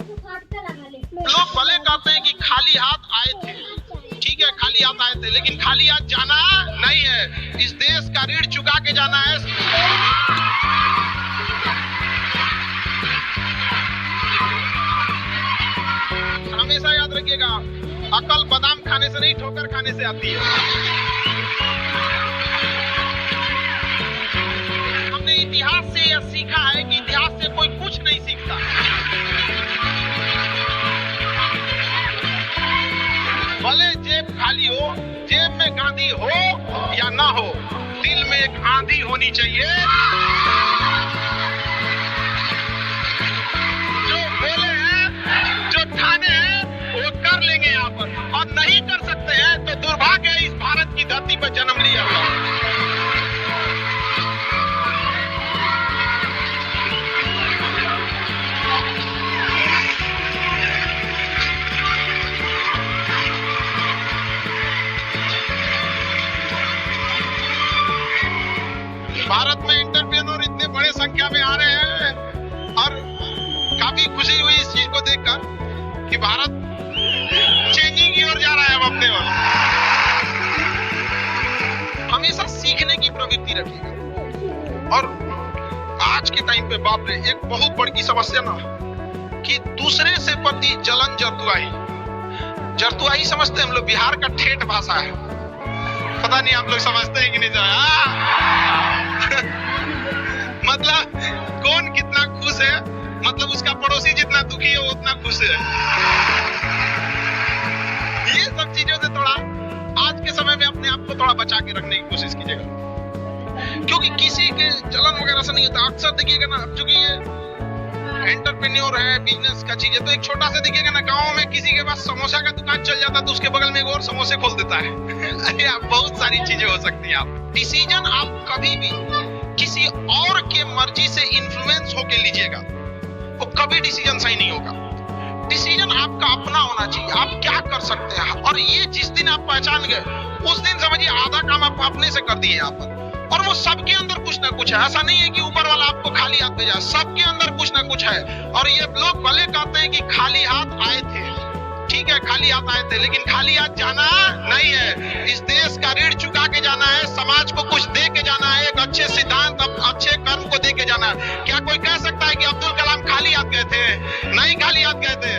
लोग भले कहते हैं कि खाली हाथ आए थे, ठीक है खाली हाथ आए थे, लेकिन खाली हाथ जाना नहीं है। इस देश का ऋण चुका के जाना है। हमेशा याद रखिएगा, अकल बादाम खाने से नहीं ठोकर खाने से आती है। हमने इतिहास से यह सीखा है कि इतिहास से कोई कुछ नहीं सीखता। भले जेब खाली हो, जेब में गांधी हो या ना हो, दिल में एक आंधी होनी चाहिए। जो बोले हैं, जो ठाने हैं, वो कर लेंगे यहाँ पर, और नहीं कर सकते हैं तो दुर्भाग्य है इस भारत की धरती पर जन्म लिया हुआ। भारत में एंटरप्रेन्योर इतने बड़े संख्या में आ रहे हैं और काफी खुशी हुई इस चीज को देखकर कि भारत चेंजिंग की ओर जा रहा है। अब अपने वक्त हमेशा सीखने की प्रवृत्ति रखिएगा। और आज के टाइम पे बाप रे, एक बहुत बड़ी समस्या ना कि दूसरे से प्रति जलन, जरतुआही समझते हैं हम लोग। बिहार का ठेठ भाषा है, पता नहीं आप लोग समझते हैं कि नहीं। मतलब कौन कितना खुश है, मतलब उसका पड़ोसी जितना दुखी है वो उतना खुश है। ये सब चीजों से थोड़ा आज के समय में अपने आप को थोड़ा बचा के रखने की कोशिश कीजिएगा, क्योंकि किसी के जलन वगैरह से नहीं होता। अक्सर देखिएगा ना, क्योंकि ये एंटरप्रेन्योर है, बिजनेस का चीज है, तो एक छोटा सा देखिएगा ना, गांव में किसी के पास समोसा का दुकान चल जाता तो उसके बगल में एक और समोसे खोल देता है। अरे आप बहुत सारी चीजें हो सकती हैं। आप डिसीजन आप कभी भी किसी और के मर्जी से इन्फ्लुएंस होके लीजिएगा, वो कभी डिसीजन सही नहीं होगा। डिसीजन आपका अपना होना चाहिए, आप क्या कर सकते हैं। और ये जिस दिन आप पहचान गए, उस दिन समझिए आधा काम आप अपने से कर दिए यहाँ पर। और वो सबके अंदर कुछ ना कुछ है, ऐसा नहीं है कि ऊपर वाला आपको खाली हाथ भेजा, सबके अंदर कुछ ना कुछ है। और ये लोग भले कहते हैं कि खाली हाथ आए थे, ठीक है खाली हाथ आए थे, लेकिन खाली हाथ जाना नहीं है। इस देश का ऋण चुका के जाना है, समाज को कुछ दे के जाना है, एक अच्छे सिद्धांत, अच्छे कर्म को दे के जाना है। क्या कोई कह सकता है कि अब्दुल कलाम खाली हाथ गए थे? नहीं खाली हाथ गए थे।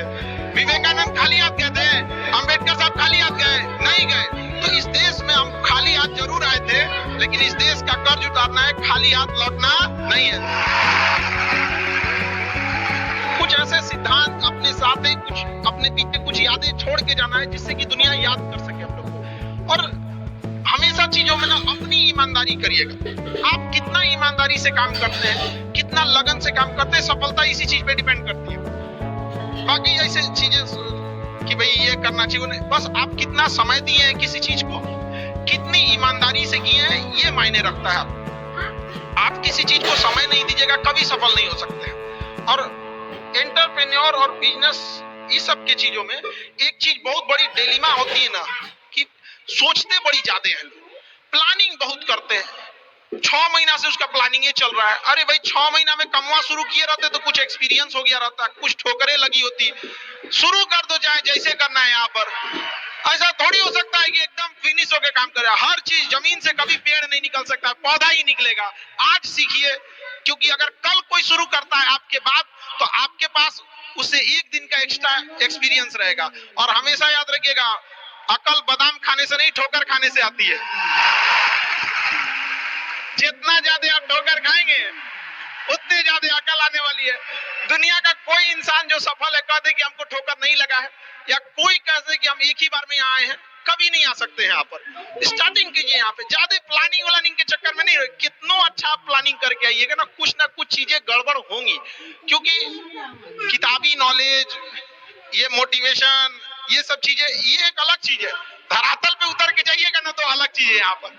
विवेकानंद खाली हाथ गए थे? अंबेडकर साहब खाली हाथ गए? नहीं गए। तो इस देश में हम खाली हाथ जरूर आए थे, लेकिन इस देश का कर्ज उतारना है, खाली हाथ लौटना नहीं है। कुछ ऐसे सिद्धांत अपने साथ ही, कुछ अपने पीछे कुछ यादें छोड़ के जाना है, जिससे कि दुनिया याद कर सके हम लोग को। और हमेशा चीजों में ना अपनी ईमानदारी करिएगा। आप कितना ईमानदारी से काम करते हैं, कितना लगन से काम करते हैं, सफलता इसी चीज पे डिपेंड करती है। बाकी ऐसे चीजें कि भाई ये करना चाहिए नहीं, बस आप कितना समय दिए हैं किसी चीज को, कितनी ईमानदारी से किए हैं, ये मायने रखता है। आप किसी चीज को समय नहीं दीजिएगा, कभी सफल नहीं हो सकते हैं। और एंटरप्रेन्योर और बिजनेस, इस सब के चीजों में एक चीज बहुत बड़ी डिलेमा होती है ना, कि सोचते बड़ी ज्यादा हैं लोग, प्लानिंग बहुत करते हैं। 6 महीना से उसका प्लानिंग चल रहा है। अरे भाई 6 महीना में कमवा शुरू किए रहते तो कुछ एक्सपीरियंस हो गया रहता, कुछ ठोकरें लगी होती। शुरू कर दो, चाहे जैसे करना है। यहाँ पर ऐसा थोड़ी हो सकता है कि एकदम फिनिश होकर काम करे। हर चीज, जमीन से कभी पेड़ नहीं निकल सकता, पौधा ही निकलेगा। आज सीखिए, क्योंकि अगर कल कोई शुरू करता है आपके बाद, तो आपके पास उससे एक दिन का एक्स्ट्रा एक्सपीरियंस रहेगा। और हमेशा याद रखिएगा, अकल बादाम खाने से नहीं ठोकर खाने से आती है। जितना ज्यादा आप ठोकर खाएंगे, उतने ज्यादा अकल आने वाली है। दुनिया का कोई इंसान जो सफल है कह दे कि हमको ठोकर नहीं लगा है, या कोई कह दे कि हम एक ही बार में यहाँ आए हैं, कभी नहीं आ सकते हैं। यहाँ पर स्टार्टिंग कीजिए, यहाँ पे ज्यादा प्लानिंग के चक्कर में नहीं रहे। कितना अच्छा आप प्लानिंग करके आइएगा ना कुछ चीजें गड़बड़ होंगी, क्योंकि किताबी नॉलेज, ये मोटिवेशन, ये सब चीजें, ये एक अलग चीज है। धरातल पे उतर के जाइएगा ना तो अलग चीज है यहाँ पर,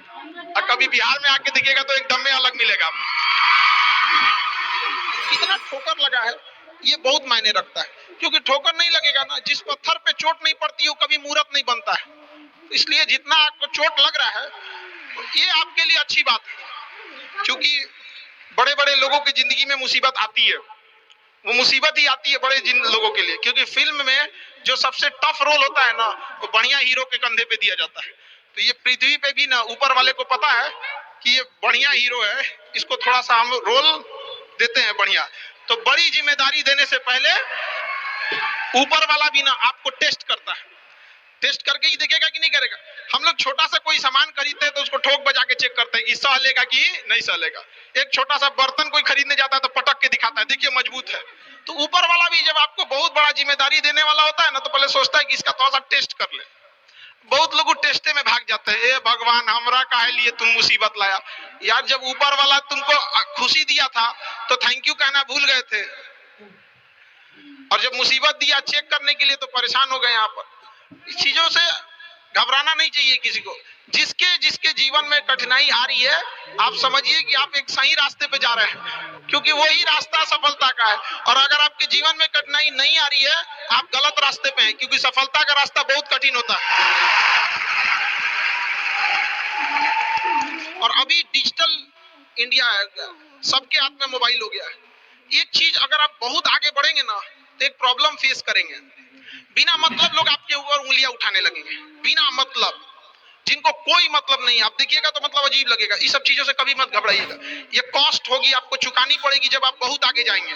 और कभी बिहार में आके देखिएगा तो एकदम में अलग मिलेगा। कितना ठोकर लगा है ये बहुत मायने रखता है, क्योंकि ठोकर नहीं लगेगा ना, जिस पत्थर पे चोट नहीं पड़ती वो कभी मूर्त नहीं बनता है। इसलिए जितना आपको चोट लग रहा है ये आपके लिए अच्छी बात है, क्योंकि बड़े बड़े लोगों की जिंदगी में मुसीबत आती है, वो मुसीबत ही आती है बड़े जिन लोगों के लिए, क्योंकि फिल्म में जो सबसे टफ रोल होता है ना, वो बढ़िया हीरो के कंधे पे दिया जाता है। तो ये पृथ्वी पे भी ना ऊपर वाले को पता है कि ये बढ़िया हीरो है, इसको थोड़ा सा हम रोल देते हैं बढ़िया। तो बड़ी जिम्मेदारी देने से पहले ऊपर वाला भी ना आपको टेस्ट करता है, टेस्ट करके ही देखेगा कि नहीं करेगा। हम लोग छोटा सा कोई सामान खरीदते हैं तो उसको ठोक बजा के चेक करते हैं कि सह लेगा कि नहीं सह लेगा। एक छोटा सा बर्तन कोई खरीदने जाता है तो पटक के दिखाता है, देखिए मजबूत है। तो ऊपर वाला भी जब आपको बहुत बड़ा जिम्मेदारी देने वाला होता है ना, तो पहले सोचता है कि इसका थोड़ा सा टेस्ट कर ले। बहुत लोग टेस्टे में भाग जाते हैं, ए भगवान हमरा काहे लिए तुम मुसीबत लाया। यार जब ऊपर वाला तुमको खुशी दिया था तो थैंक यू कहना भूल गए थे, और जब मुसीबत दिया चेक करने के लिए तो परेशान हो गए। यहाँ पर इस चीजों से घबराना नहीं चाहिए किसी को। जिसके जिसके जीवन में कठिनाई आ रही है, आप समझिए कि आप एक सही रास्ते पे जा रहे हैं, क्योंकि वही रास्ता सफलता का है। और अगर आपके जीवन में कठिनाई नहीं आ रही है, आप गलत रास्ते पे हैं, क्योंकि सफलता का रास्ता बहुत कठिन होता है। और अभी डिजिटल इंडिया है, सबके हाथ में मोबाइल हो गया है। एक चीज अगर आप बहुत आगे बढ़ेंगे ना, तो एक प्रॉब्लम फेस करेंगे। बिना मतलब लोग आपके ऊपर उंगलियां उठाने लगेंगे, बिना मतलब, जिनको कोई मतलब नहीं। आप देखिएगा तो मतलब अजीब लगेगा। इस सब चीजों से कभी मत घबराइएगा। ये कॉस्ट होगी, आपको चुकानी पड़ेगी जब आप बहुत आगे जाएंगे।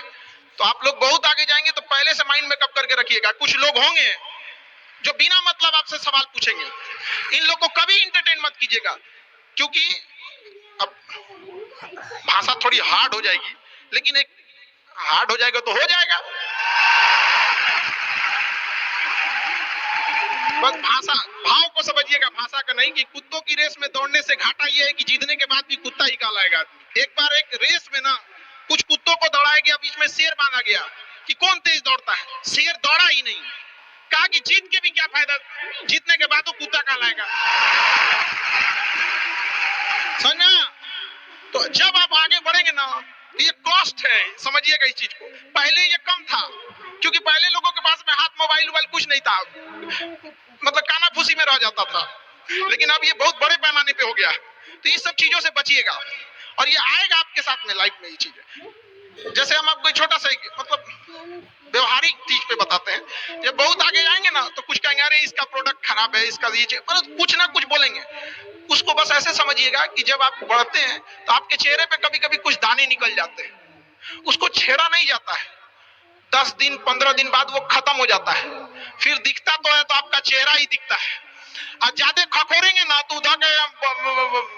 तो आप लोग बहुत आगे जाएंगे तो पहले से माइंड में कब करके रखिएगा, कुछ लोग होंगे जो बिना मतलब आपसे सवाल पूछेंगे। इन लोग को कभी इंटरटेन मत कीजिएगा, क्योंकि अब भाषा थोड़ी हार्ड हो जाएगी, लेकिन एक हार्ड हो जाएगा तो हो जाएगा। बस भाषा भाव को समझिएगा, भाषा का नहीं। कि कुत्तों की रेस में दौड़ने से घाटा यह है कि जीतने के बाद भी कुत्ता ही कहलाएगा आदमी। एक बार एक रेस में ना कुछ कुत्तों को दौड़ाया गया, बीच में शेर बांधा गया कि कौन तेज दौड़ता है। शेर दौड़ा ही नहीं, कहा कि जीत के भी क्या फायदा, जीतने के बाद वो कुत्ता कहलाएगा। समझा? तो जब आप आगे बढ़ेंगे ना, तो ये कॉस्ट है, समझिएगा इस चीज को। पहले ये कम था, क्योंकि पहले लोगों के पास में हाथ मोबाइल कुछ नहीं था, मतलब काना फूसी में रह जाता था। लेकिन अब ये बहुत बड़े पैमाने पे हो गया। तो इस सब चीजों से बचिएगा, और ये आएगा आपके साथ में लाइफ में। ये चीजें जैसे हम आपको छोटा सा मतलब व्यवहारिक चीज पे बताते हैं, जब बहुत आगे जाएंगे ना तो कुछ कहेंगे अरे इसका प्रोडक्ट खराब है, इसका ये चीज, मतलब कुछ ना कुछ बोलेंगे। उसको बस ऐसे समझिएगा कि जब आप बढ़ते हैं तो आपके चेहरे पे कभी कभी कुछ दाने निकल जाते हैं, उसको छेड़ा नहीं जाता है। 10 दिन 15 दिन बाद वो खत्म हो जाता है, फिर दिखता तो है तो आपका चेहरा ही दिखता है। और ज्यादा खखोरेंगे ना तो उधर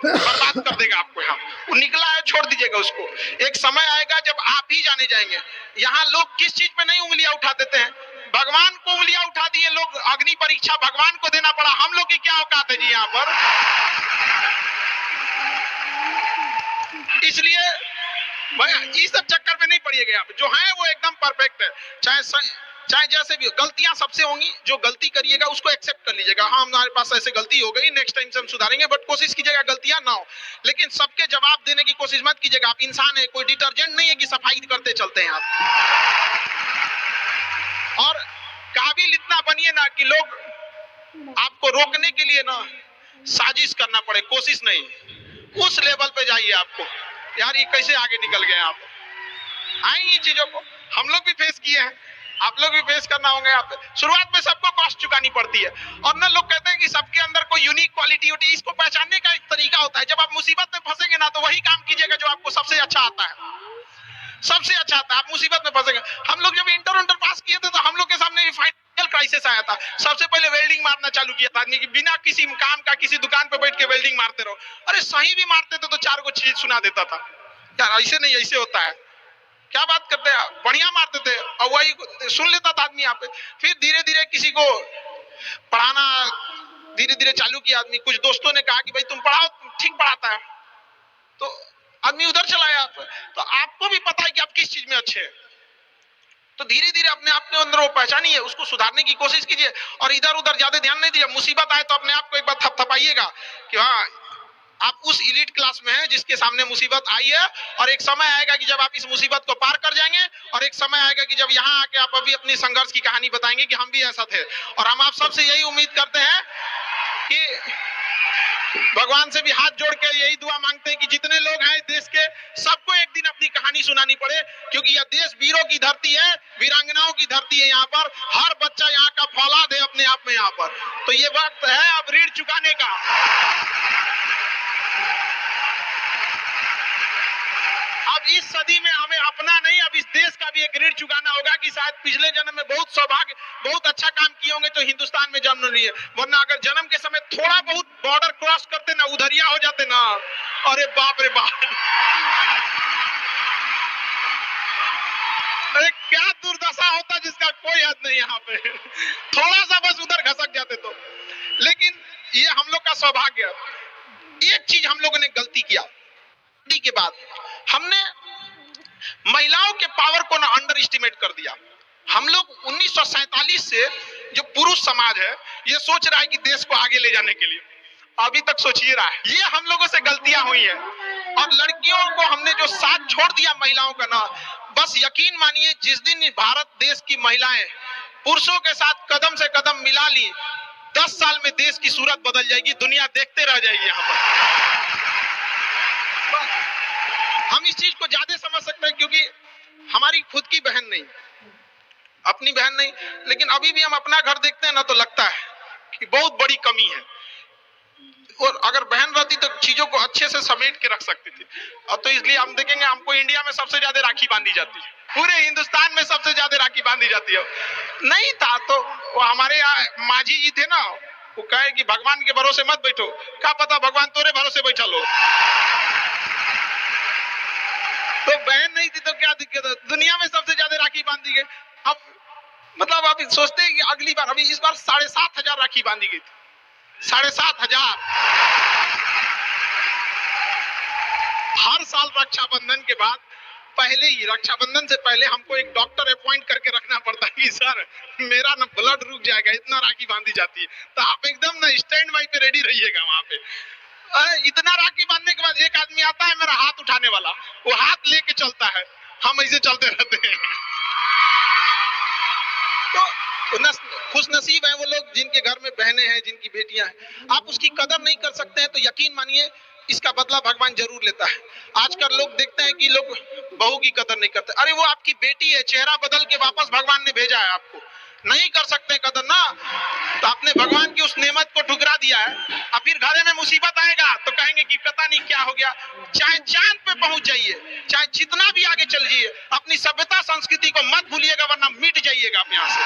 बर्बाद कर देगा आपको। यहाँ वो निकला है, छोड़ दीजिएगा उसको। एक समय आएगा जब आप ही जाने जाएंगे। यहाँ लोग किस चीज पे नहीं उंगलियां उठा देते हैं, भगवान को उंगलियां उठा दिए लोग। अग्नि परीक्षा भगवान को देना पड़ा, हम लोग की क्या औकात है जी यहाँ पर। इसलिए इस सब चक्कर में नहीं पड़िएगा। आप जो है वो एकदम परफेक्ट है, चाहे जैसे भी हो। गलतियां सबसे होंगी, जो गलती करिएगा उसको एक्सेप्ट कर लीजिएगा। हाँ हमारे पास ऐसे गलती हो गई, नेक्स्ट टाइम से हम सुधारेंगे, बट कोशिश कीजिएगा गलतियां ना हो। लेकिन सबके जवाब देने की कोशिश मत कीजिएगा। आप इंसान है, कोई डिटर्जेंट नहीं है कि सफाई करते चलते हैं आप। और काबिल इतना बनिए ना कि लोग आपको रोकने के लिए ना साजिश करना पड़े, कोशिश नहीं। उस लेवल पे जाइए। आपको यार ये कैसे आगे निकल गए आप। आएंगी चीजों को हम लोग भी फेस किए हैं, आप लोग भी फेस करना होंगे। आप शुरुआत में सबको कॉस्ट चुकानी पड़ती है। और ना लोग कहते हैं कि सबके अंदर कोई यूनिक क्वालिटी होती है, इसको पहचानने का एक तरीका होता है। जब आप मुसीबत में फंसेंगे ना तो वही काम कीजिएगा जो आपको सबसे अच्छा आता है, सबसे अच्छा आता है। आप मुसीबत में फंसेंगे। हम लोग जब इंटर पास किए थे तो हम लोग के सामने भी फाइनल क्राइसिस आया था। सबसे पहले वेल्डिंग मारना चालू किया था आदमी की, बिना किसी काम का किसी दुकान पे बैठ के वेल्डिंग मारते रहो। अरे सही भी मारते थे तो 4 को चीज सुना देता था, यार ऐसे नहीं ऐसे होता है, क्या बात करते हैं, बढ़िया मारते थे और वही सुन लेता था आदमी यहाँ पे। फिर धीरे धीरे किसी को पढ़ाना धीरे धीरे चालू किया आदमी। कुछ दोस्तों ने कहा कि भाई तुम पढ़ाओ, ठीक पढ़ाता है, तो आदमी उधर चला गया। तो आपको भी पता है कि आप किस चीज में अच्छे हैं, तो धीरे धीरे अपने आप के अंदर वो पहचानिए, उसको सुधारने की कोशिश कीजिए। और इधर उधर ज्यादा ध्यान नहीं दीजिए। मुसीबत आए तो अपने आप को एक बार थपथपाइएगा कि हाँ आप उस इलीट क्लास में हैं जिसके सामने मुसीबत आई है। और एक समय आएगा कि जब आप इस मुसीबत को पार कर जाएंगे, और एक समय आएगा कि जब यहाँ आके आप अभी अपनी संघर्ष की कहानी बताएंगे कि हम भी ऐसा थे। और हम आप सबसे यही उम्मीद करते हैं कि भगवान से भी हाथ जोड़ के यही दुआ मांगते हैं कि जितने लोग हैं देश के, सबको एक दिन अपनी कहानी सुनानी पड़े, क्योंकि यह देश वीरों की धरती है, वीरांगनाओं की धरती है। यहाँ पर हर बच्चा यहाँ का फौलाद है अपने आप में यहाँ पर। तो ये वक्त है अब ऋण चुकाने का। अब इस सदी में हमें अपना नहीं, अब इस देश का भी एक ऋण चुकाना होगा कि शायद पिछले जन्म में बहुत सौभाग्य, बहुत अच्छा काम किए होंगे तो हिंदुस्तान में जन्म लिए, वरना अगर जन्म के समय थोड़ा बहुत बॉर्डर क्रॉस करते ना, उधरिया हो जाते ना, अरे बाप रे बाप, अरे क्या दुर्दशा होता जिसका कोई हद नहीं। यहाँ पे थोड़ा सा बस उधर घसक जाते तो। लेकिन ये हम लोग का सौभाग्य। एक चीज हम लोगों ने गलती किया के बाद, हमने महिलाओं के पावर को ना अंडर एस्टिमेट कर दिया। हम लोग 1947 से जो पुरुष समाज है ये सोच रहा है कि देश को आगे ले जाने के लिए, अभी तक सोच ही रहा है। ये हम लोगों से गलतियां हुई है। और लड़कियों को हमने जो साथ छोड़ दिया महिलाओं का ना, बस यकीन मानिए जिस दिन भारत देश की महिलाएं पुरुषों के साथ कदम से कदम मिला ली, 10 साल में देश की सूरत बदल जाएगी, दुनिया देखते रह जाएगी। यहाँ पर हम इस चीज को ज्यादा समझ सकते हैं क्योंकि हमारी खुद की बहन नहीं, अपनी बहन नहीं, लेकिन अभी भी हम अपना घर देखते हैं ना तो लगता है कि बहुत बड़ी कमी है। और अगर बहन रहती तो चीजों को अच्छे से समेट के रख सकती थी। और तो इसलिए हम देखेंगे हमको इंडिया में सबसे ज्यादा राखी बांधी जाती है, पूरे हिंदुस्तान में सबसे ज्यादा राखी बांधी जाती है। नहीं था तो वो हमारे यहाँ मांझी जी थे ना, वो कहे कि भगवान के भरोसे मत बैठो, क्या पता भगवान तोरे भरोसे बैठा लो। तो बहन नहीं थी तो क्या दिक्कत है, दुनिया में सबसे ज्यादा राखी बांधी गई। अब मतलब आप सोचते हैं कि अगली बार, अभी इस बार 7,500 राखी बांधी गई थी, 7,500। हर साल रक्षाबंधन के बाद, पहले ही रक्षाबंधन से पहले हमको एक डॉक्टर अपॉइंट करके रखना पड़ता है कि सर मेरा ना ब्लड रुक जाएगा, इतना राखी बांधी जाती है। तो आप एकदम ना स्टैंड बाई पे रेडी रहिएगा वहां पे। इतना राखी बांधने के बाद एक आदमी आता है मेरा हाथ उठाने वाला, वो हाथ लेके चलता है, हम ऐसे चलते रहते हैं। तो खुश नसीब है वो लोग जिनके घर में बहनें हैं, जिनकी बेटियां हैं। आप उसकी कदर नहीं कर सकते हैं तो यकीन मानिए इसका बदला भगवान जरूर लेता है। आजकल लोग देखते हैं कि लोग बहू की कदर नहीं करते। अरे वो आपकी बेटी है, चेहरा बदल के वापस भगवान ने भेजा है आपको, नहीं कर सकते कदर ना, तो आपने भगवान की उस नेमत को ठुकरा दिया है। अब फिर घरे में मुसीबत आएगा तो कहेंगे कि पता नहीं क्या हो गया। चाहे चांद पे पहुंच जाइए, चाहे जितना भी आगे चल जाइए, अपनी सभ्यता संस्कृति को मत भूलिएगा वरना मिट जाइएगा आप यहाँ से।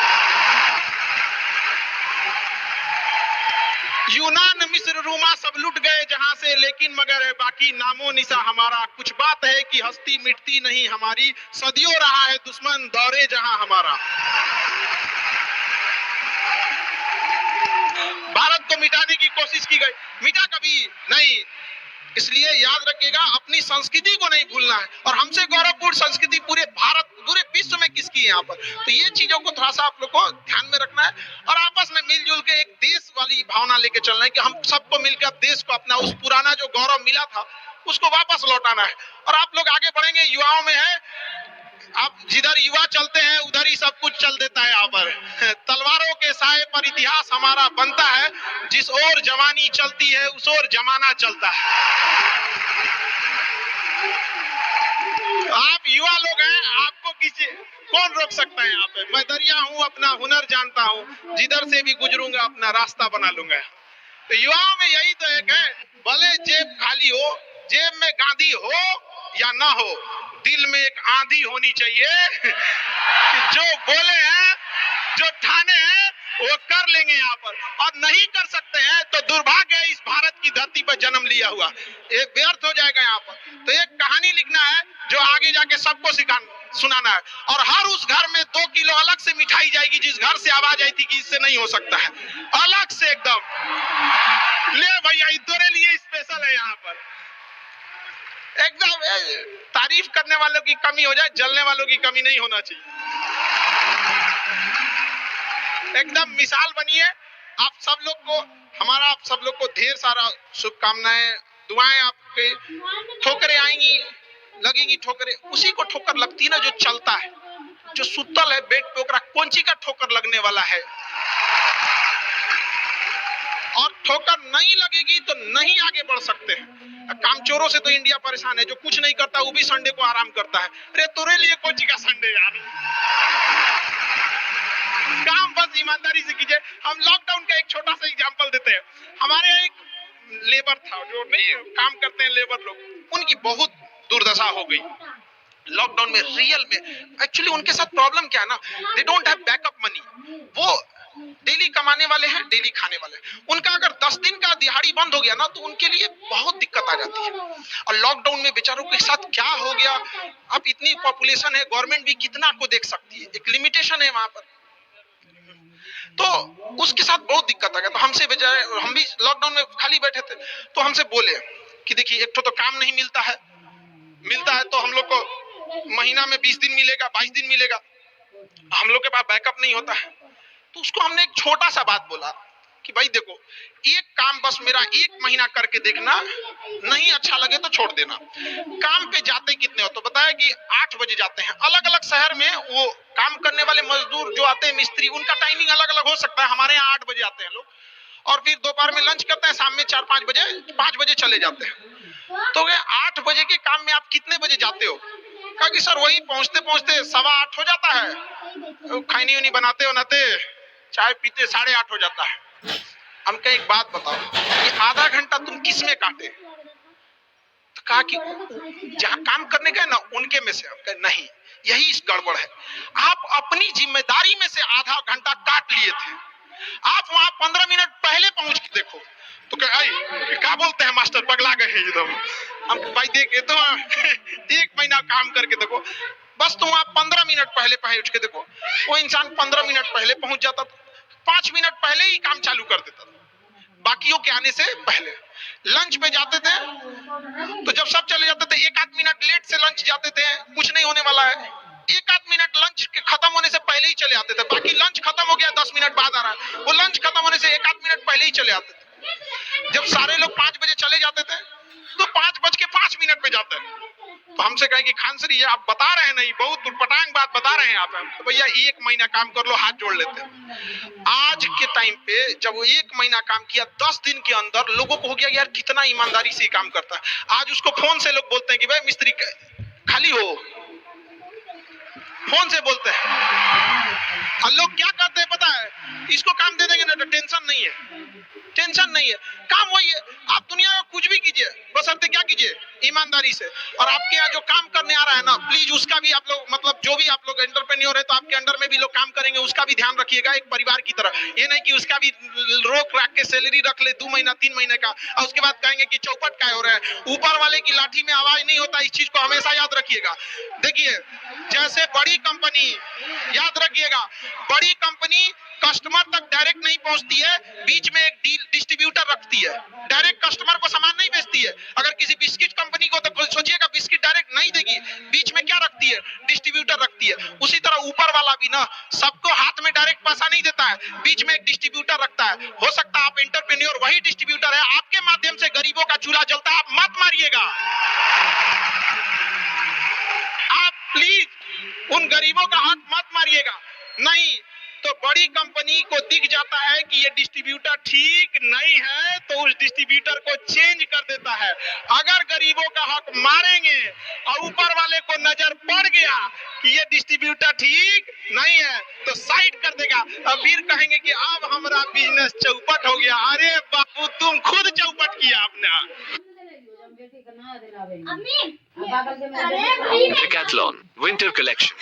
यूनान मिस्र रोमा सब लुट गए जहां से, लेकिन मगर है बाकी नामो निशा हमारा। कुछ बात है कि हस्ती मिटती नहीं हमारी, सदियों रहा है दुश्मन दौरे जहां हमारा। भारत को मिटाने की कोशिश की गई, मिटा कभी नहीं। इसलिए याद रखिएगा अपनी संस्कृति को नहीं भूलना है। और हमसे गौरवपूर्ण संस्कृति पूरे भारत, पूरे विश्व में किसकी है यहाँ पर, तो ये चीजों को थोड़ा सा आप लोग को ध्यान में रखना है और आपस में मिलजुल के एक देश वाली भावना लेके चलना है कि हम सबको मिलकर देश को अपना उस पुराना जो गौरव मिला था उसको वापस लौटाना है। और आप लोग आगे बढ़ेंगे, युवाओं में है, आप जिधर युवा चलते हैं उधर ही सब कुछ चल देता है। यहाँ पर तलवारों के साए पर इतिहास हमारा बनता है, जिस ओर जवानी चलती है उस ओर जमाना चलता है। आप युवा लोग हैं, आपको किसी कौन रोक सकता है यहाँ पे। मैं दरिया हूँ, अपना हुनर जानता हूँ, जिधर से भी गुजरूंगा अपना रास्ता बना लूंगा। तो युवाओं में यही तो एक है, भले जेब खाली हो, जेब में गांधी हो या ना हो, दिल में एक आंधी होनी चाहिए कि जो बोले हैं, जो ठाने हैं वो कर लेंगे यहाँ पर। और नहीं कर सकते हैं तो दुर्भाग्य है इस भारत की धरती पर जन्म लिया हुआ, ये व्यर्थ हो जाएगा यहाँ पर। तो एक कहानी लिखना है जो आगे जाके सबको सुनाना है। और हर उस घर में 2 किलो अलग से मिठाई जाएगी जिस घर से आवाज आई थी कि इससे नहीं हो सकता है, अलग से एकदम ले भैया, तेरे लिए स्पेशल है यहाँ पर। एकदम तारीफ करने वालों की कमी हो जाए, जलने वालों की कमी नहीं होना चाहिए। एकदम मिसाल बनिए। आप सब लोग को, हमारा आप सब लोग को ढेर सारा शुभकामनाएं, दुआएं। आपके ठोकरें आएंगी, लगेंगी ठोकरें, उसी को ठोकर लगती ना जो चलता है, जो सुतल है बेड पे, ओकरा कौन ची का ठोकर लगने वाला है। और ठोकर नहीं लगेगी तो नहीं आगे बढ़ सकते हैं। कामचोरों से तो इंडिया परेशान है, जो कुछ नहीं करता वो भी संडे को आराम करता है। अरे तेरे लिए कोची का संडे यार, काम बस ईमानदारी से कीजिए। हम लॉकडाउन का एक छोटा सा एग्जांपल देते हैं। हमारे यहाँ एक लेबर था, जो नहीं काम करते हैं लेबर लोग, उनकी बहुत दुर्दशा हो गई लॉकडाउन में। रियल में एक्चुअली उनके साथ प्रॉब्लम क्या है ना, they don't have backup money. वो डेली कमाने वाले हैं, डेली खाने वाले हैं। उनका अगर 10 दिन का दिहाड़ी बंद हो गया ना, तो उनके लिए बहुत दिक्कत आ जाती है। और लॉकडाउन में बेचारों के साथ क्या हो गया, अब इतनी पॉपुलेशन है, गवर्नमेंट भी कितना को देख सकती है, एक लिमिटेशन है वहां पर। तो उसके साथ बहुत दिक्कत आ गया। तो हमसे बेचारे, हम भी लॉकडाउन में खाली बैठे थे, तो हमसे बोले कि देखिए एक तो काम नहीं मिलता है, तो हम लोग को महीना में 20 दिन मिलेगा, 22 दिन मिलेगा, हम लोग के पास बैकअप नहीं होता है। तो उसको हमने एक छोटा सा बात बोला कि भाई देखो, एक काम बस मेरा 1 महीना करके देखना, नहीं अच्छा लगे तो छोड़ देना। काम पे जाते कितने हो, तो बताया कि 8 बजे जाते हैं। अलग अलग शहर में वो काम करने वाले मजदूर जो आते हैं, मिस्त्री, उनका टाइमिंग अलग अलग हो सकता है। हमारे यहाँ 8 बजे आते हैं लोग, और फिर दोपहर में लंच करते हैं, शाम में 5 बजे चले जाते हैं। तो 8 बजे के काम में आप कितने बजे जाते हो? कहा कि सर वही पहुंचते पहुंचते 7:15 हो जाता है, खैनी उनी बनाते बनाते चाय पीते 8:30 हो जाता है। हम कहे एक बात बताओ, कि आधा घंटा तुम किस में काटे? तो कहा कि जहां काम करने गए ना उनके में से। हम कहे नहीं, यही इस गड़बड़ है। आप अपनी जिम्मेदारी में से आधा घंटा काट लिए थे, आप वहां 15 मिनट पहले पहुंच के देखो। तो क्या बोलते हैं मास्टर, पगला गए हैं एकदम। हम भाई देखे तो 1 महीना काम करके देखो, बस तुम आप 15 मिनट पहले पहुंच के देखो। वो इंसान 15 मिनट पहले पहुंच जाता था, 5 मिनट पहले ही काम चालू कर देता था, बाकियों के आने से पहले। लंच पे जाते थे तो जब सब चले जाते थे, 1 आध मिनट लेट से लंच जाते थे, कुछ नहीं होने वाला है। 1 आध मिनट लंच के खत्म होने से पहले ही चले आते थे, बाकी लंच खत्म हो गया 10 मिनट बाद आ रहा है, वो लंच खत्म होने से 1 आध मिनट पहले ही चले आते थे। जब सारे लोग 5 बजे चले जाते थे, तो 5:05 पे जाते हैं। तो हमसे कहे कि खान सर ये आप बता रहे हैं नहीं, बहुत उटपटांग बात बता रहे हैं आप। तो भैया 1 महीना काम कर लो, हाथ जोड़ लेते हैं। आज के टाइम पे जब वो 1 महीना काम किया, 10 दिन के अंदर लोगों को हो गया यार कितना ईमानदारी से काम करता है। आज उसको फोन से लोग बोलते हैं कि भाई मिस्त्री खाली हो, फोन से बोलते हैं। और लोग क्या करते हैं पता है, इसको काम दे देंगे ना तो टेंशन नहीं है, काम वही है। आप दुनिया में कुछ भी कीजिए, बशर्ते क्या कीजिए, ईमानदारी से। और आपके यहाँ जो काम करने आ रहा है ना, प्लीज उसका भी आप लोग, मतलब जो भी आप लोग एंटरप्रेन्योर है तो आपके अंडर में भी लोग काम करेंगे, उसका भी ध्यान रखिएगा एक परिवार की तरह। ये नहीं कि उसका भी रोक रख के सैलरी रख ले 2 महीना 3 महीने का, और उसके बाद कहेंगे कि चौपट क्या हो रहा है। ऊपर वाले की लाठी में आवाज नहीं होता, इस चीज को हमेशा याद रखिएगा। देखिए जैसे बड़ी कंपनी, याद रखिएगा, बड़ी कंपनी कस्टमर तक डायरेक्ट नहीं पहुंचती है, बीच में एक डिस्ट्रीब्यूटर रखती है, डायरेक्ट कस्टमर को सामान नहीं बेचती है। अगर किसी बिस्किट कंपनी को, तो सोचिएगा बिस्किट डायरेक्ट नहीं देगी, बीच में क्या रखती है, डिस्ट्रीब्यूटर रखती है। उसी तरह ऊपर वाला भी ना सबको हाथ में डायरेक्ट पैसा नहीं देता है, बीच में एक डिस्ट्रीब्यूटर रखता है। हो सकता है आप एंटरप्रेन्योर वही डिस्ट्रीब्यूटर है, आपके माध्यम से गरीबों का चूल्हा जलता है, आप मत मारिएगा। आप प्लीज उन गरीबों का हाथ मत मारिएगा, नहीं तो बड़ी कंपनी को दिख जाता है कि ये डिस्ट्रीब्यूटर ठीक नहीं है, तो उस डिस्ट्रीब्यूटर को चेंज कर देता है। अगर गरीबों का हक मारेंगे और ऊपर वाले को नजर पड़ गया कि ये डिस्ट्रीब्यूटर ठीक नहीं है, तो साइड कर देगा। और फिर कहेंगे कि अब हमारा बिजनेस चौपट हो गया। अरे बापू तुम खुद चौपट किया आपने। Decathlon Winter Collection.